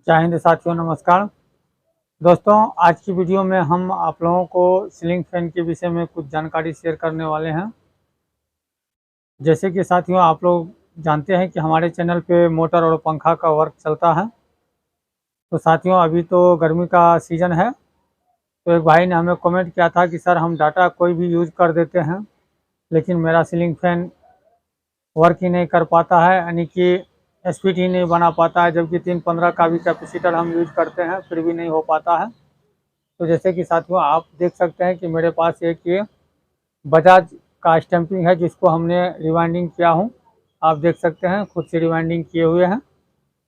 जय हिंद साथियों, नमस्कार दोस्तों। आज की वीडियो में हम आप लोगों को सीलिंग फैन के विषय में कुछ जानकारी शेयर करने वाले हैं। जैसे कि साथियों, आप लोग जानते हैं कि हमारे चैनल पे मोटर और पंखा का वर्क चलता है। तो साथियों, अभी तो गर्मी का सीज़न है, तो एक भाई ने हमें कमेंट किया था कि सर हम डाटा कोई भी यूज़ कर देते हैं, लेकिन मेरा सीलिंग फैन वर्क ही नहीं कर पाता है, यानी कि स्पीड ही नहीं बना पाता है, जबकि 315 का भी कैपेसिटर हम यूज करते हैं फिर भी नहीं हो पाता है। तो जैसे कि साथियों, आप देख सकते हैं कि मेरे पास एक ये बजाज का स्टैंपिंग है, जिसको हमने रिवाइंडिंग किया हूँ। आप देख सकते हैं खुद से रिवाइंडिंग किए हुए हैं।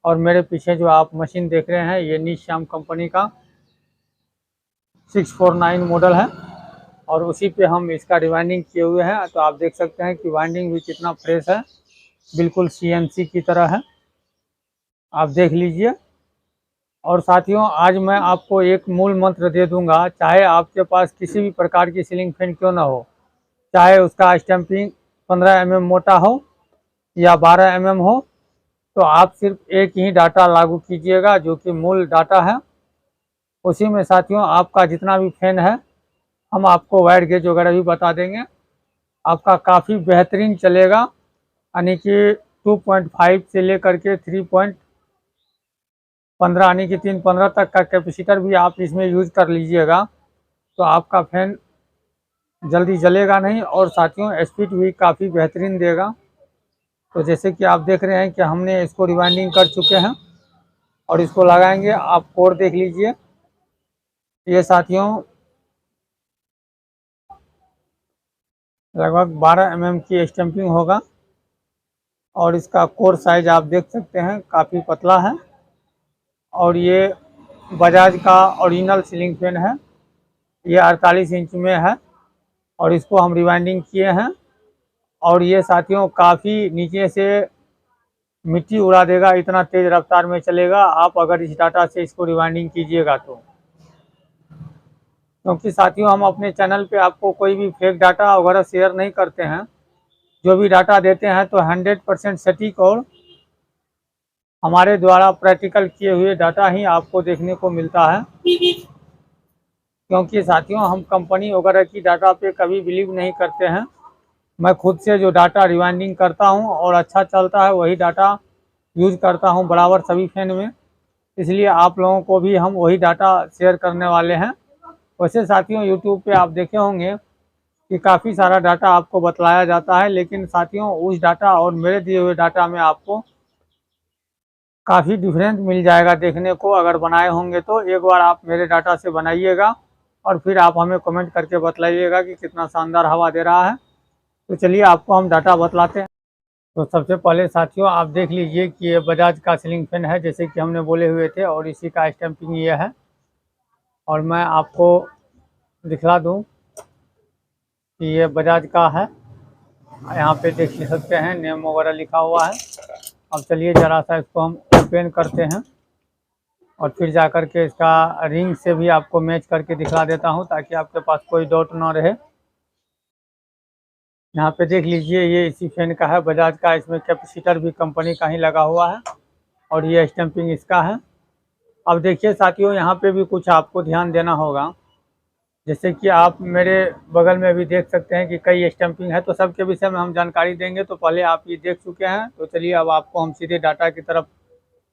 और मेरे पीछे जो आप मशीन देख रहे हैं, ये निशाम कंपनी का 649 मॉडल है, और उसी पे हम इसका रिवाइंडिंग किए हुए हैं। तो आप देख सकते हैं कि वाइंडिंग भी कितना फ्रेश है, बिल्कुल CNC की तरह है, आप देख लीजिए। और साथियों, आज मैं आपको एक मूल मंत्र दे दूंगा, चाहे आपके पास किसी भी प्रकार की सीलिंग फैन क्यों ना हो, चाहे उसका स्टैंपिंग 15 mm मोटा हो या 12 mm हो, तो आप सिर्फ एक ही डाटा लागू कीजिएगा, जो कि मूल डाटा है। उसी में साथियों आपका जितना भी फैन है, हम आपको वाइड गेज वगैरह भी बता देंगे, आपका काफ़ी बेहतरीन चलेगा। यानी कि 2.5 से लेकर के 3.15 यानी कि 315 तक का कैपेसिटर भी आप इसमें यूज कर लीजिएगा, तो आपका फैन जल्दी जलेगा नहीं, और साथियों स्पीड भी काफ़ी बेहतरीन देगा। तो जैसे कि आप देख रहे हैं कि हमने इसको रिवाइंडिंग कर चुके हैं और इसको लगाएंगे। आप कोर देख लीजिए, ये साथियों लगभग 12 mm की स्टैंपिंग होगा, और इसका कोर साइज आप देख सकते हैं काफ़ी पतला है। और ये बजाज का ओरिजिनल सीलिंग फैन है, ये 48 इंच में है, और इसको हम रिवाइंडिंग किए हैं। और ये साथियों काफ़ी नीचे से मिट्टी उड़ा देगा, इतना तेज़ रफ्तार में चलेगा आप अगर इस डाटा से इसको रिवाइंडिंग कीजिएगा तो। क्योंकि साथियों, हम अपने चैनल पे आपको कोई भी फेक डाटा वगैरह शेयर नहीं करते हैं। जो भी डाटा देते हैं तो 100% सटीक और हमारे द्वारा प्रैक्टिकल किए हुए डाटा ही आपको देखने को मिलता है। क्योंकि साथियों, हम कंपनी वगैरह की डाटा पे कभी बिलीव नहीं करते हैं। मैं खुद से जो डाटा रिवाइंडिंग करता हूं और अच्छा चलता है, वही डाटा यूज करता हूं बराबर सभी फैन में। इसलिए आप लोगों को भी हम वही डाटा शेयर करने वाले हैं। वैसे साथियों, यूट्यूब पे आप देखे होंगे कि काफ़ी सारा डाटा आपको बतलाया जाता है, लेकिन साथियों उस डाटा और मेरे दिए हुए डाटा में आपको काफ़ी डिफरेंस मिल जाएगा देखने को। अगर बनाए होंगे तो एक बार आप मेरे डाटा से बनाइएगा, और फिर आप हमें कमेंट करके बतलाइएगा कि कितना शानदार हवा दे रहा है। तो चलिए आपको हम डाटा बतलाते हैं। तो सबसे पहले साथियों, आप देख लीजिए कि ये बजाज का सीलिंग फैन है, जैसे कि हमने बोले हुए थे, और इसी का स्टैंपिंग ये है। और मैं आपको दिखला दूं कि ये बजाज का है, यहाँ पे देख सकते हैं नेम वगैरह लिखा हुआ है। अब चलिए ज़रा सा इसको हम ओपन करते हैं, और फिर जा कर के इसका रिंग से भी आपको मैच करके दिखला देता हूँ, ताकि आपके पास कोई डाउट ना रहे। यहाँ पे देख लीजिए, ये इसी फैन का है, बजाज का। इसमें कैपेसिटर भी कंपनी का ही लगा हुआ है, और ये स्टैंपिंग इसका है। अब देखिए साथियों, यहाँ पे भी कुछ आपको ध्यान देना होगा। जैसे कि आप मेरे बगल में भी देख सकते हैं कि कई स्टैंपिंग है, तो सबके विषय में हम जानकारी देंगे। तो पहले आप ये देख चुके हैं, तो चलिए अब आपको हम सीधे डाटा की तरफ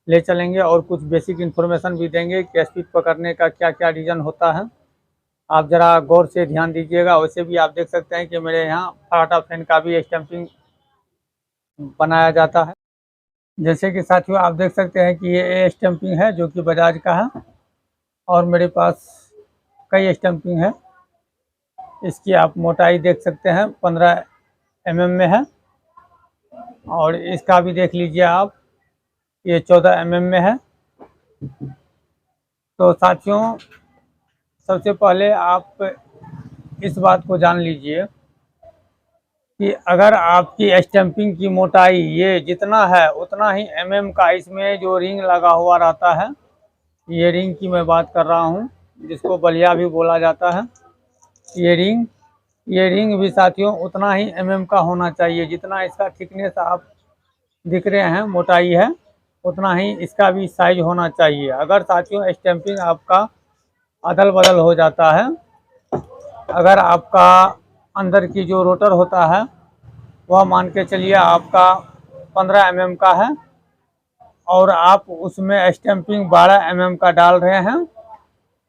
ले चलेंगे, और कुछ बेसिक इन्फॉर्मेशन भी देंगे कि स्पीड पकड़ने का क्या क्या रीज़न होता है। आप ज़रा गौर से ध्यान दीजिएगा। वैसे भी आप देख सकते हैं कि मेरे यहाँ फराटा फैन का भी स्टैंपिंग बनाया जाता है। जैसे कि साथियों, आप देख सकते हैं कि ये स्टैंपिंग है जो कि बजाज का है, और मेरे पास कई स्टैंपिंग है। इसकी आप मोटाई देख सकते हैं 15 mm में है, और इसका भी देख लीजिए आप, ये 14 mm में है। तो साथियों, सबसे पहले आप इस बात को जान लीजिए कि अगर आपकी स्टैंपिंग की मोटाई ये जितना है, उतना ही mm का इसमें जो रिंग लगा हुआ रहता है, ये रिंग की मैं बात कर रहा हूँ, जिसको बलिया भी बोला जाता है। ये रिंग भी साथियों उतना ही mm का होना चाहिए, जितना इसका थिकनेस आप दिख रहे हैं, मोटाई है, उतना ही इसका भी साइज होना चाहिए। अगर साथियों स्टैंपिंग आपका अदल बदल हो जाता है, अगर आपका अंदर की जो रोटर होता है वह मान के चलिए आपका 15 mm का है और आप उसमें स्टैंपिंग 12 mm का डाल रहे हैं,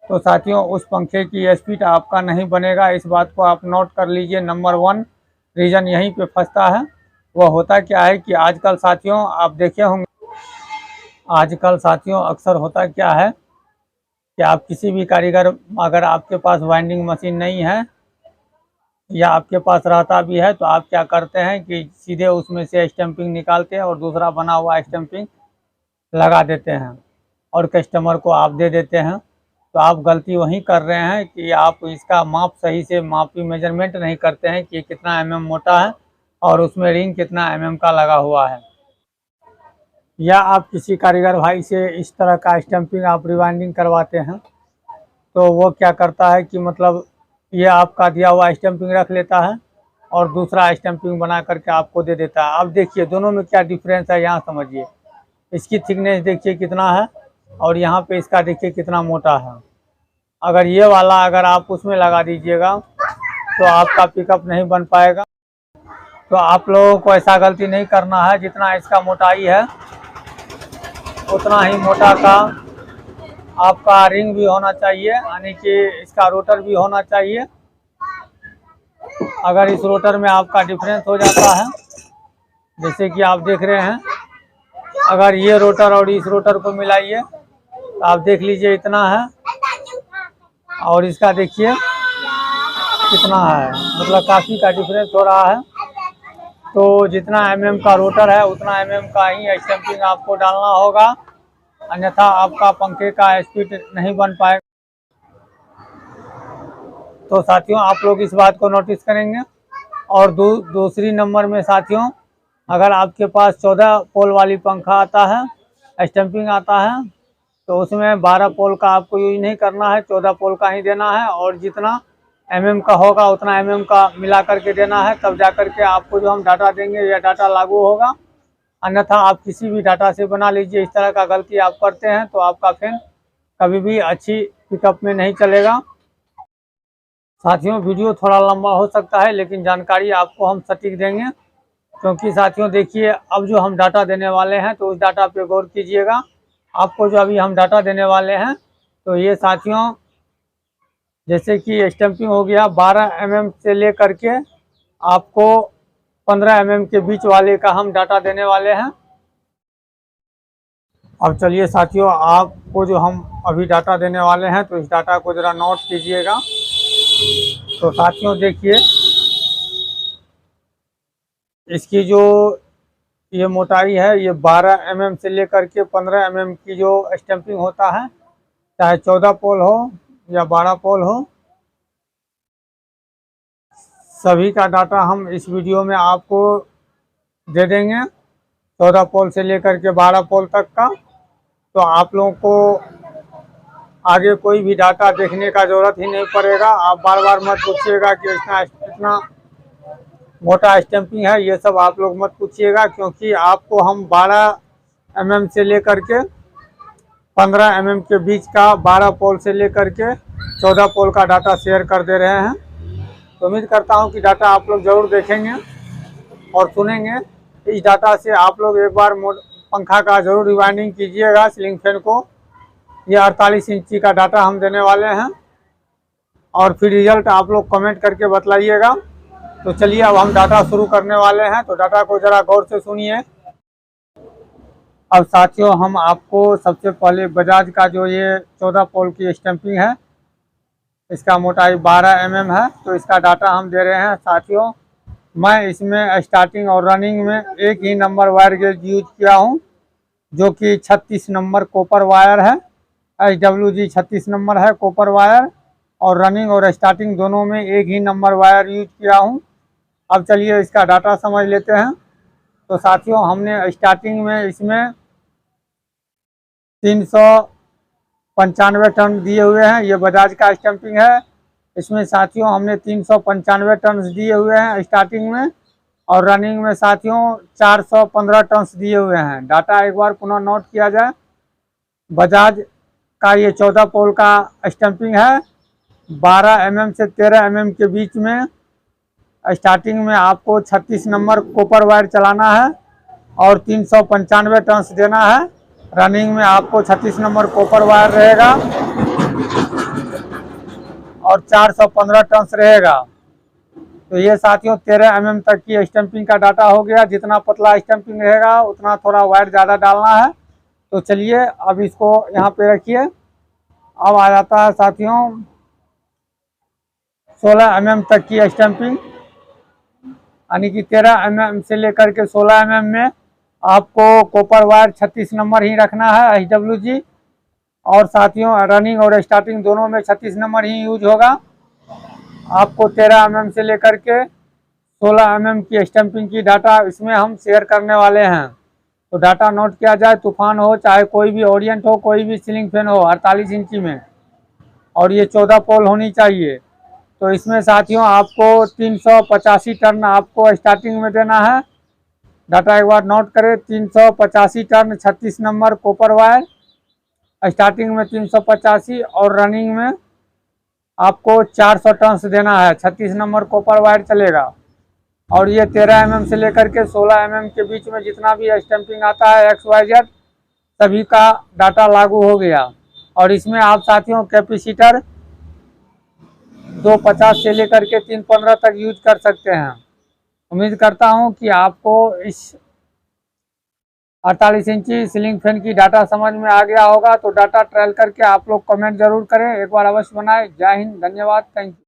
तो साथियों उस पंखे की स्पीड आपका नहीं बनेगा। इस बात को आप नोट कर लीजिए। नंबर 1 रीज़न यहीं पे फंसता है। वह होता क्या है कि आजकल साथियों आप देखे होंगे, आजकल साथियों अक्सर होता क्या है कि आप किसी भी कारीगर, अगर आपके पास वाइंडिंग मशीन नहीं है या आपके पास रहता भी है, तो आप क्या करते हैं कि सीधे उसमें से स्टैंपिंग निकालते हैं और दूसरा बना हुआ स्टैंपिंग लगा देते हैं और कस्टमर को आप दे देते हैं। तो आप गलती वहीं कर रहे हैं कि आप इसका माप सही से मापी मेजरमेंट नहीं करते हैं कि कितना mm मोटा है और उसमें रिंग कितना mm का लगा हुआ है। या आप किसी कारीगर भाई से इस तरह का स्टैंपिंग आप रिवाइंडिंग करवाते हैं, तो वो क्या करता है कि मतलब ये आपका दिया हुआ स्टैंपिंग रख लेता है और दूसरा स्टैंपिंग बना करके आपको दे देता है। अब देखिए दोनों में क्या डिफरेंस है, यहाँ समझिए। इसकी थिकनेस देखिए कितना है और यहाँ पे इसका देखिए कितना मोटा है। अगर ये वाला अगर आप उसमें लगा दीजिएगा तो आपका पिकअप नहीं बन पाएगा। तो आप लोगों को ऐसा गलती नहीं करना है। जितना इसका मोटाई है उतना ही मोटा का आपका रिंग भी होना चाहिए, यानी कि इसका रोटर भी होना चाहिए। अगर इस रोटर में आपका डिफरेंस हो जाता है, जैसे कि आप देख रहे हैं, अगर ये रोटर और इस रोटर को मिलाइए तो आप देख लीजिए इतना है और इसका देखिए कितना है, मतलब काफ़ी का डिफरेंस हो रहा है। तो जितना mm का रोटर है उतना mm का ही स्टैंपिंग आपको डालना होगा, अन्यथा आपका पंखे का स्पीड नहीं बन पाएगा। तो साथियों आप लोग इस बात को नोटिस करेंगे। और दूसरी नंबर में साथियों, अगर आपके पास 14 पोल वाली पंखा आता है, स्टैंपिंग आता है, तो उसमें 12 पोल का आपको यूज नहीं करना है, 14 पोल का ही देना है और जितना mm का होगा उतना mm का मिला करके देना है। तब जा करके आपको जो हम डाटा देंगे यह डाटा लागू होगा, अन्यथा आप किसी भी डाटा से बना लीजिए। इस तरह का गलती आप करते हैं तो आपका फैन कभी भी अच्छी पिकअप में नहीं चलेगा। साथियों वीडियो थोड़ा लंबा हो सकता है लेकिन जानकारी आपको हम सटीक देंगे, क्योंकि साथियों देखिए अब जो हम डाटा देने वाले हैं तो उस डाटा पे गौर कीजिएगा। आपको जो अभी हम डाटा देने वाले हैं तो ये साथियों जैसे कि स्टैंपिंग हो गया 12 mm से ले करके आपको 15 mm के बीच वाले का हम डाटा देने वाले हैं। अब चलिए साथियों आपको जो हम अभी डाटा देने वाले हैं तो इस डाटा को ज़रा नोट कीजिएगा। तो साथियों देखिए इसकी जो ये मोटाई है ये 12 mm से लेकर के 15 mm की जो स्टैंपिंग होता है, चाहे 14 पोल हो या 12 पोल हो, सभी का डाटा हम इस वीडियो में आपको दे देंगे, 14 पोल से लेकर के 12 पोल तक का। तो आप लोगों को आगे कोई भी डाटा देखने का ज़रूरत ही नहीं पड़ेगा। आप बार बार मत पूछिएगा कि इतना मोटा स्टैंपिंग है, ये सब आप लोग मत पूछिएगा, क्योंकि आपको हम 12 mm से लेकर के 15 mm के बीच का 12 पोल से लेकर के 14 पोल का डाटा शेयर कर दे रहे हैं। तो उम्मीद करता हूं कि डाटा आप लोग ज़रूर देखेंगे और सुनेंगे। इस डाटा से आप लोग एक बार पंखा का ज़रूर रिवाइंडिंग कीजिएगा सीलिंग फैन को। ये 48 इंची का डाटा हम देने वाले हैं और फिर रिजल्ट आप लोग कमेंट करके बतलाइएगा। तो चलिए अब हम डाटा शुरू करने वाले हैं, तो डाटा को ज़रा गौर से सुनिए। अब साथियों हम आपको सबसे पहले बजाज का जो ये 14 पोल की स्टैंपिंग है, इसका मोटाई 12 mm है, तो इसका डाटा हम दे रहे हैं। साथियों मैं इसमें स्टार्टिंग और रनिंग में एक ही नंबर वायर गेज यूज किया हूं, जो कि 36 नंबर कॉपर वायर है। SWG 36 नंबर है कॉपर वायर, और रनिंग और स्टार्टिंग दोनों में एक ही नंबर वायर यूज किया हूं। अब चलिए इसका डाटा समझ लेते हैं। तो साथियों हमने स्टार्टिंग में इसमें 395 टन दिए हुए हैं, ये बजाज का स्टैंपिंग है। इसमें साथियों हमने 395 टन दिए हुए हैं स्टार्टिंग में। और रनिंग में साथियों 415 टन्स दिए हुए हैं। डाटा एक बार पुनः नोट किया जाए। बजाज का ये 14 पोल का स्टैंपिंग है। 12 mm से 13 mm के बीच में स्टार्टिंग में आपको 36 नंबर कॉपर वायर चलाना है और 395 टन्स देना है। रनिंग में आपको 36 नंबर कॉपर वायर रहेगा और 415 टन्स रहेगा। तो ये साथियों 13 mm तक की स्टैंपिंग का डाटा हो गया। जितना पतला स्टैंपिंग रहेगा उतना थोड़ा वायर ज़्यादा डालना है। तो चलिए अब इसको यहाँ पे रखिए। अब आ जाता है साथियों 16 mm तक की स्टैंपिंग, यानी कि 13 mm से लेकर के 16 mm में आपको कॉपर वायर 36 नंबर ही रखना है HWG। और साथियों रनिंग और स्टार्टिंग दोनों में 36 नंबर ही यूज होगा। आपको 13 mm से लेकर के 16 mm की स्टैंपिंग की डाटा इसमें हम शेयर करने वाले हैं। तो डाटा नोट किया जाए। तूफान हो चाहे कोई भी ओरिएंट हो, कोई भी सीलिंग फैन हो 48 इंची में, और ये 14 पोल होनी चाहिए। तो इसमें साथियों आपको 385 टन आपको स्टार्टिंग में देना है। डाटा एक बार नोट करें। 385 turn 36 number copper wire, starting में 385 और रनिंग में आपको 400 टन देना है। 36 नंबर कॉपर वायर चलेगा। और ये 13 mm से लेकर के 16 mm के बीच में जितना भी स्टैंपिंग आता है XYZ सभी का डाटा लागू हो गया। और इसमें आप साथियों कैपेसिटर 250 से लेकर के 315 तक यूज कर सकते हैं। उम्मीद करता हूं कि आपको इस 48 इंची सीलिंग फैन की डाटा समझ में आ गया होगा। तो डाटा ट्रायल करके आप लोग कमेंट जरूर करें, एक बार अवश्य बनाएं। जय हिंद, धन्यवाद, थैंक यू।